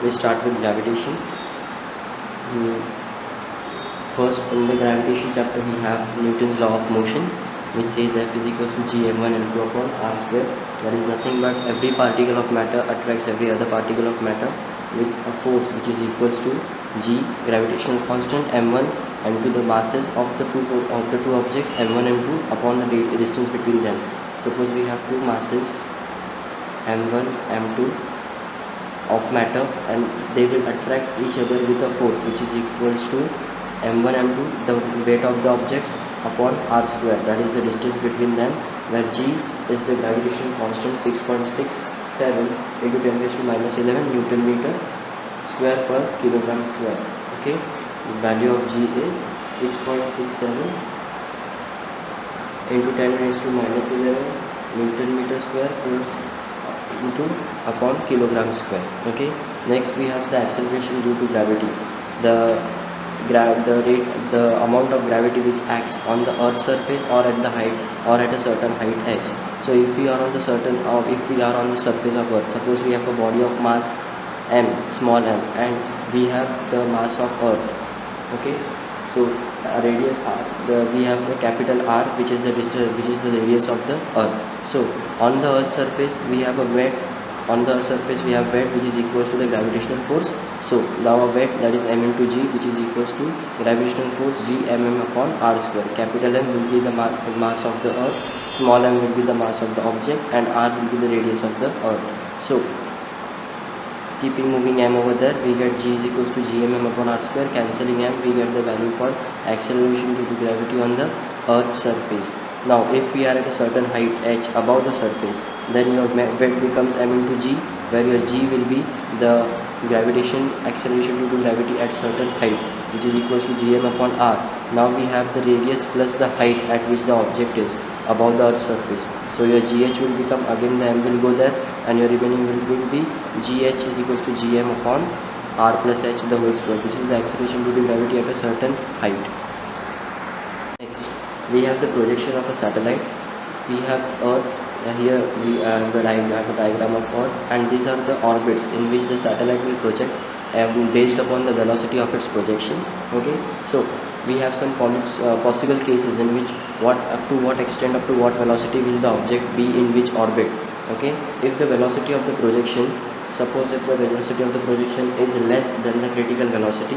We start with gravitation. First, in the gravitation chapter, we have Newton's law of motion, which says F is equals to gm1 m2 upon r square. That is nothing but every particle of matter attracts every other particle of matter with a force which is equals to g, gravitational constant, m1, and to the masses of the two objects m1 and m2 upon the distance between them. Suppose we have two masses m1, m2 of matter, and they will attract each other with a force which is equals to m1 m2, the weight of the objects, upon r square, that is the distance between them, where g is the gravitational constant 6.67 into 10 raised to minus 11 Newton meter square per kilogram square. Okay, the value of g is 6.67 into 10 raised to minus 11 Newton meter square per into upon kilogram square. Okay, next we have the acceleration due to gravity. The amount of gravity which acts on the earth's surface or at the height or at a certain height edge. So if we are on the surface of earth, suppose we have a body of mass m, small m, and we have the mass of earth. Okay, so a radius r, we have the capital R, which is the distance, which is the radius of the earth. So on the earth's surface we have a weight, which is equals to the gravitational force. So our weight, that is m into g, which is equals to gravitational force g mm upon r square. Capital M will be the mass of the earth, small m will be the mass of the object, and r will be the radius of the earth. So keeping moving m over there, we get g is equals to gmm upon r square. Cancelling m, we get the value for acceleration due to gravity on the earth's surface. Now if we are at a certain height h above the surface, then your weight becomes m into g, where your g will be the gravitation acceleration due to gravity at certain height, which is equals to gm upon r. Now we have the radius plus the height at which the object is above the earth's surface. So your gh will become, again the m will go there, and your remaining will be gh is equals to gm upon r plus h the whole square. This is the acceleration due to gravity at a certain height. Next, we have the projection of a satellite. We have Earth. Here we have the diagram of Earth, and these are the orbits in which the satellite will project based upon the velocity of its projection. Okay, so we have some possible cases in which up to what velocity will the object be in which orbit. Okay, if the velocity of the projection, suppose if the velocity of the projection is less than the critical velocity,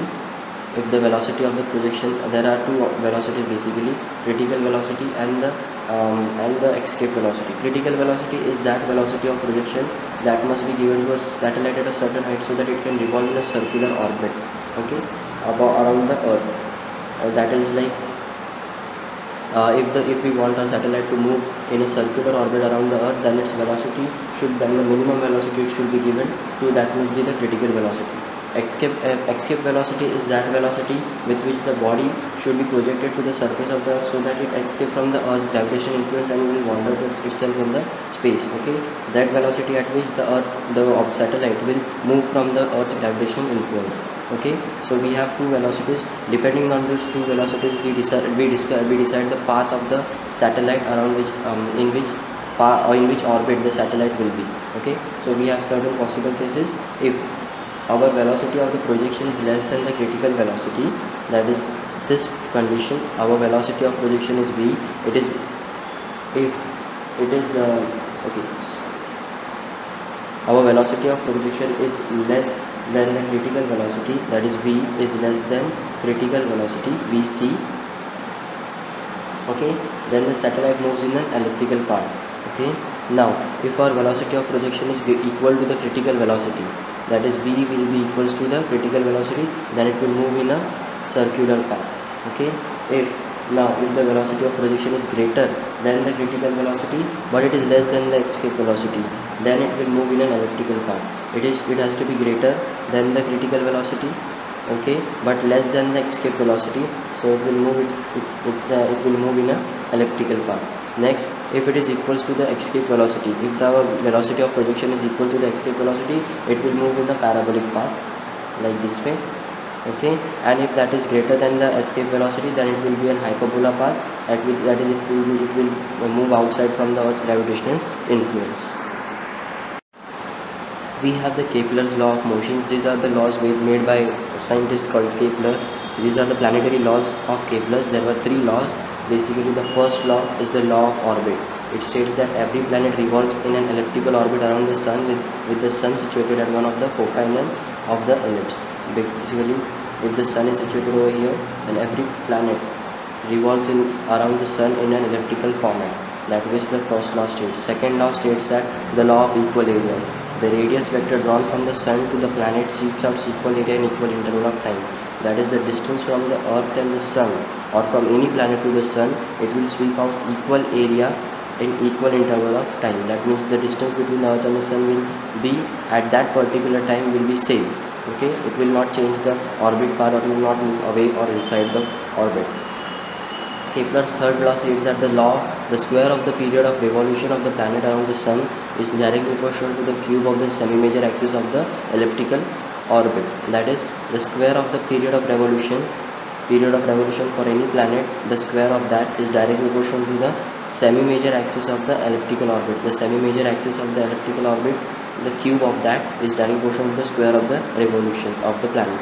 if the velocity of the projection, there are two velocities basically, critical velocity and the escape velocity. Critical velocity is that velocity of projection that must be given to a satellite at a certain height so that it can revolve in a circular orbit, okay, around the earth. That is like if we want a satellite to move in a circular orbit around the earth, then its velocity should, then the minimum velocity it should be given to, that must be the critical velocity. Escape velocity is that velocity with which the body should be projected to the surface of the earth so that it escapes from the earth's gravitational influence and will wander itself in the space. Okay, that velocity at which the satellite will move from the earth's gravitational influence. Okay, so we have two velocities. Depending on those two velocities, we decide the path of the satellite around which in which orbit the satellite will be. Okay, so we have certain possible cases. If our velocity of the projection is less than the critical velocity, that is this condition, our velocity of projection is v. Our velocity of projection is less than the critical velocity, that is v is less than critical velocity, vc. Okay, then the satellite moves in an elliptical path. Okay, now if our velocity of projection is equal to the critical velocity, that is v will be equals to the critical velocity, then it will move in a circular path. Okay, if the velocity of projection is greater than the critical velocity but it is less than the escape velocity, then it will move in an elliptical path. It has to be greater than the critical velocity, okay, but less than the escape velocity, so it will move in a elliptical path. Next, if it is equals to the escape velocity, if the velocity of projection is equal to the escape velocity, it will move in the parabolic path like this way. Okay, and if that is greater than the escape velocity, then it will be a hyperbola path, it will move outside from the earth's gravitational influence. We have the Kepler's law of motions. These are the laws made by a scientist called Kepler. These are the planetary laws of Kepler's. There were three laws. Basically, the first law is the law of orbit. It states that every planet revolves in an elliptical orbit around the sun, with the sun situated at one of the foci of the ellipse. Basically, if the sun is situated over here, then every planet revolves around the sun in an elliptical format. That which the first law states. Second law states that the law of equal areas. The radius vector drawn from the sun to the planet sweeps out equal area in equal interval of time. That is the distance from the earth and the sun, or from any planet to the sun, it will sweep out equal area in equal interval of time. That means the distance between the earth and the sun will be at that particular time will be same. Okay, it will not change the orbit path, or will not move away or inside the orbit. Kepler's third law states that the square of the period of revolution of the planet around the sun is directly proportional to the cube of the semi-major axis of the elliptical orbit. That is, the square of the period of revolution for any planet, the square of that is directly proportional to the semi-major axis of the elliptical orbit. The semi-major axis of the elliptical orbit, the cube of that is directly proportional to the square of the revolution of the planet.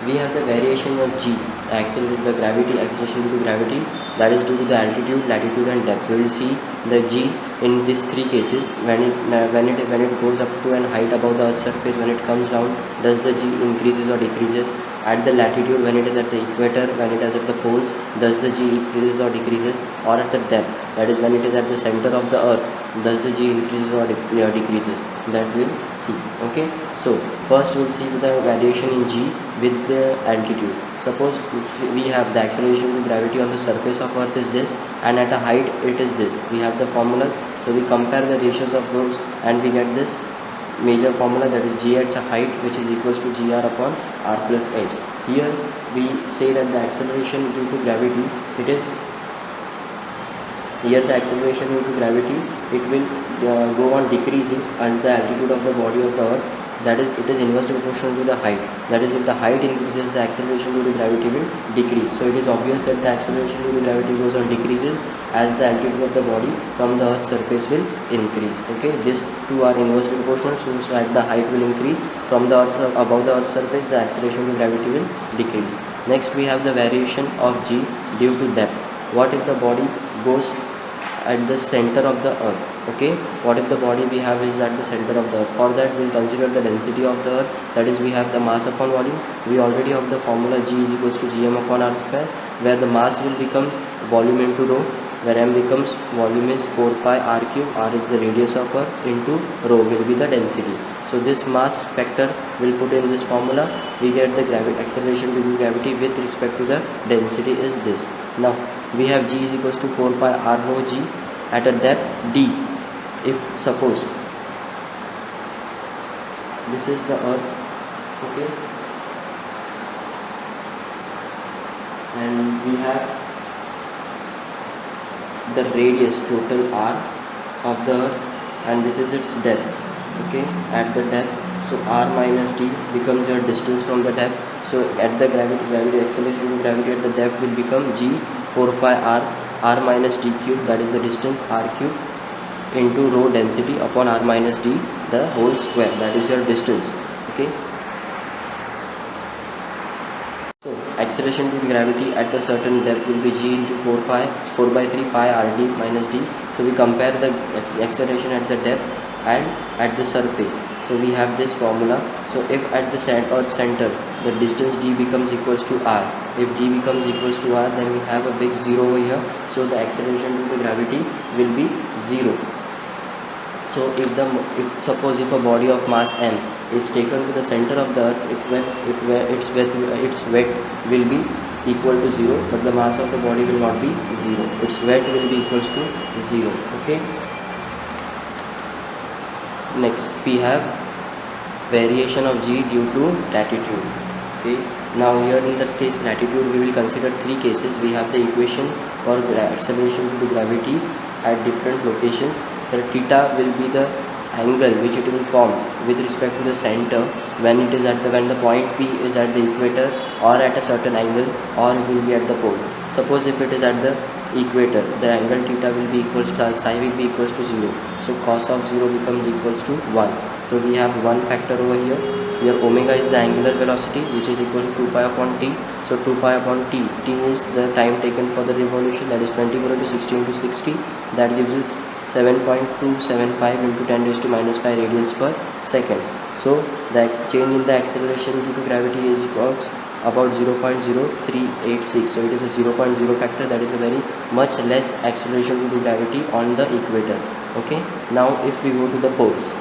We have the variation of g, the gravity acceleration due to gravity, that is due to the altitude, latitude and depth. We will see the g in these three cases. When it goes up to an height above the earth's surface, when it comes down, does the g increases or decreases? At the latitude, when it is at the equator, when it is at the poles, does the g increases or decreases? Or at the depth, that is when it is at the center of the earth, does the g increases or decreases? That we'll see. Okay, so first we'll see the variation in g with the altitude. Suppose we have the acceleration to gravity on the surface of earth is this, and at a height it is this. We have the formulas, so we compare the ratios of those and we get this major formula, that is g at a height, which is equals to gr upon r plus h. Here we say that the acceleration due to gravity, the acceleration due to gravity, it will go on decreasing at the altitude of the body of the earth. That is, it is inversely proportional to the height. That is, if the height increases, the acceleration due to gravity will decrease. So it is obvious that the acceleration due to gravity goes on decreases as the altitude of the body from the earth's surface will increase. Okay, these two are inversely proportional. So at the height will increase from the earth, above the earth's surface, the acceleration due to gravity will decrease. Next we have the variation of g due to depth. What if the body goes at the center of the earth? Okay, what if the body we have is at the center of the earth? For that we'll consider the density of the earth, that is, we have the mass upon volume. We already have the formula g is equals to gm upon r square, where the mass will becomes volume into rho, where m becomes volume is 4 pi r cube, r is the radius of earth, into rho will be the density. So this mass factor will put in this formula, we get the acceleration due to gravity with respect to the density is this. Now we have g is equals to 4 pi r rho g at a depth d. If suppose this is the earth, okay, and we have the radius total r of the earth, and this is its depth. Okay, at the depth, so r minus d becomes your distance from the depth. So at the gravity acceleration to gravity at the depth will become g 4 pi r minus d cube, that is the distance r cube, into rho density upon r minus d the whole square, that is your distance. Okay, so acceleration due to gravity at the certain depth will be g into 4 by 3 pi r d minus d. So we compare the acceleration at the depth and at the surface. So we have this formula. So if at the earth center the distance d becomes equals to r, if d becomes equals to r, then we have a big 0 over here. So the acceleration due to gravity will be 0. So if suppose if a body of mass m is taken to the center of the earth, its weight will be equal to 0, but the mass of the body will not be 0. Its weight will be equals to 0. Okay. Next we have variation of g due to latitude. Okay. Now here in this case latitude, we will consider three cases. We have the equation for acceleration due to gravity at different locations. The theta will be the angle which it will form with respect to the center when it is when the point P is at the equator or at a certain angle, or it will be at the pole. Suppose if it is at the equator, the angle theta will be equals to psi will be equals to 0. so cos of 0 becomes equals to 1. So we have one factor over here. Here omega is the angular velocity, which is equals to 2 pi upon t. So 2 pi upon t, t is the time taken for the revolution, that is 20 to 60 into 60, that gives you 7.275 into 10 raised to minus 5 radians per second. So the change in the acceleration due to gravity is equals about 0.0386. So it is a 0.0 factor, that is a very much less acceleration due to gravity on the equator. Okay, now if we go to the poles,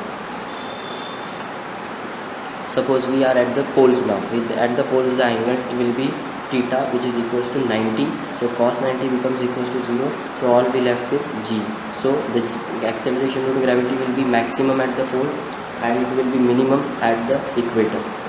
suppose we are at the poles now. At the poles the angle will be theta, which is equals to 90. So cos 90 becomes equals to 0. So all we left with g. So the acceleration due to gravity will be maximum at the poles and it will be minimum at the equator.